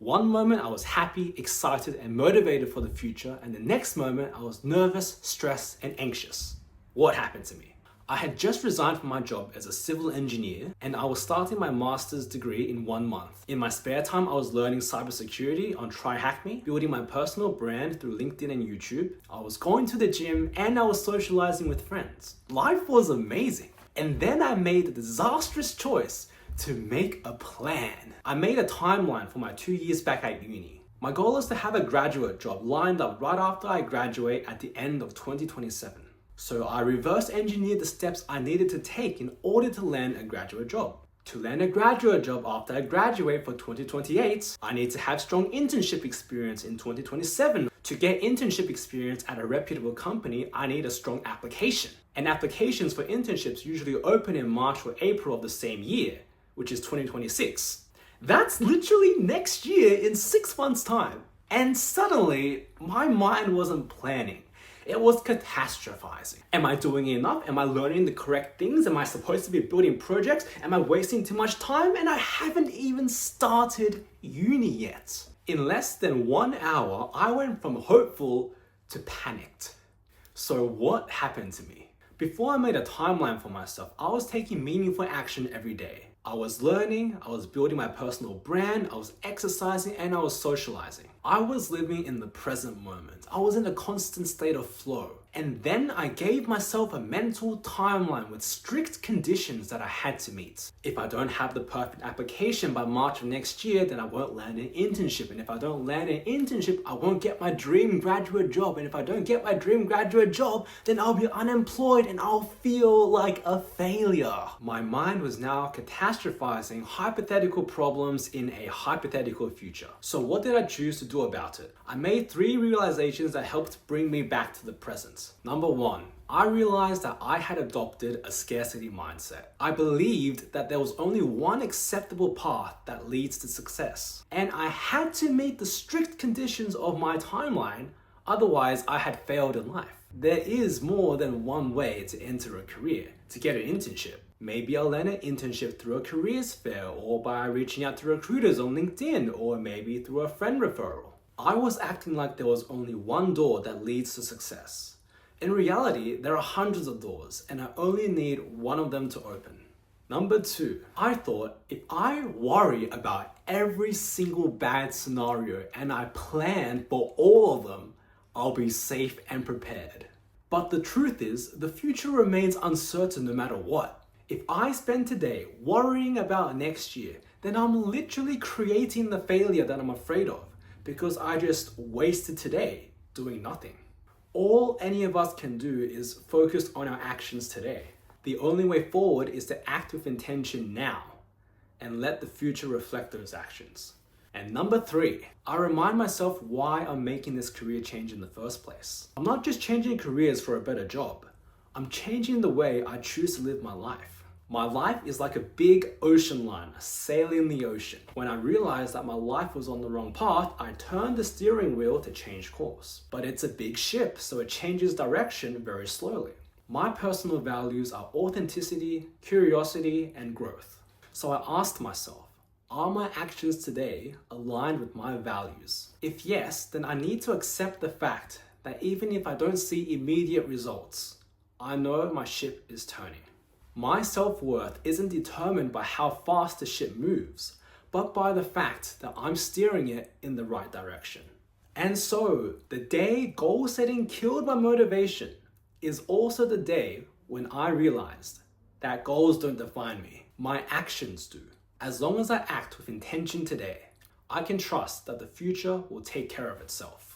One moment I was happy, excited, and motivated for the future, and the next moment I was nervous, stressed, and anxious. What happened to me? I had just resigned from my job as a civil engineer, and I was starting my master's degree in 1 month. In my spare time, I was learning cybersecurity on TryHackMe, building my personal brand through LinkedIn and YouTube. I was going to the gym, and I was socializing with friends. Life was amazing. And then I made the disastrous choice to make a plan. I made a timeline for my 2 years back at uni. My goal is to have a graduate job lined up right after I graduate at the end of 2027. So I reverse engineered the steps I needed to take in order to land a graduate job. To land a graduate job after I graduate for 2028, I need to have strong internship experience in 2027. To get internship experience at a reputable company, I need a strong application. And applications for internships usually open in March or April of the same year, which is 2026. That's literally next year in 6 months' time. And suddenly, my mind wasn't planning. It was catastrophizing. Am I doing enough? Am I learning the correct things? Am I supposed to be building projects? Am I wasting too much time? And I haven't even started uni yet. In less than 1 hour, I went from hopeful to panicked. So what happened to me? Before I made a timeline for myself, I was taking meaningful action every day. I was learning, I was building my personal brand, I was exercising, and I was socializing. I was living in the present moment. I was in a constant state of flow. And then I gave myself a mental timeline with strict conditions that I had to meet. If I don't have the perfect application by March of next year, then I won't land an internship. And if I don't land an internship, I won't get my dream graduate job. And if I don't get my dream graduate job, then I'll be unemployed and I'll feel like a failure. My mind was now catastrophizing hypothetical problems in a hypothetical future. So what did I choose to do about it? I made 3 realizations that helped bring me back to the present. Number 1, I realized that I had adopted a scarcity mindset. I believed that there was only one acceptable path that leads to success. And I had to meet the strict conditions of my timeline, otherwise I had failed in life. There is more than one way to enter a career, to get an internship. Maybe I'll land an internship through a careers fair, or by reaching out to recruiters on LinkedIn, or maybe through a friend referral. I was acting like there was only one door that leads to success. In reality, there are hundreds of doors, and I only need one of them to open. Number 2, I thought if I worry about every single bad scenario and I plan for all of them, I'll be safe and prepared. But the truth is, the future remains uncertain no matter what. If I spend today worrying about next year, then I'm literally creating the failure that I'm afraid of, because I just wasted today doing nothing. All any of us can do is focus on our actions today. The only way forward is to act with intention now and let the future reflect those actions. And number 3, I remind myself why I'm making this career change in the first place. I'm not just changing careers for a better job. I'm changing the way I choose to live my life. My life is like a big ocean liner sailing the ocean. When I realized that my life was on the wrong path, I turned the steering wheel to change course. But it's a big ship, so it changes direction very slowly. My personal values are authenticity, curiosity, and growth. So I asked myself, are my actions today aligned with my values? If yes, then I need to accept the fact that even if I don't see immediate results, I know my ship is turning. My self-worth isn't determined by how fast the ship moves, but by the fact that I'm steering it in the right direction. And so, the day goal setting killed my motivation is also the day when I realized that goals don't define me, my actions do. As long as I act with intention today, I can trust that the future will take care of itself.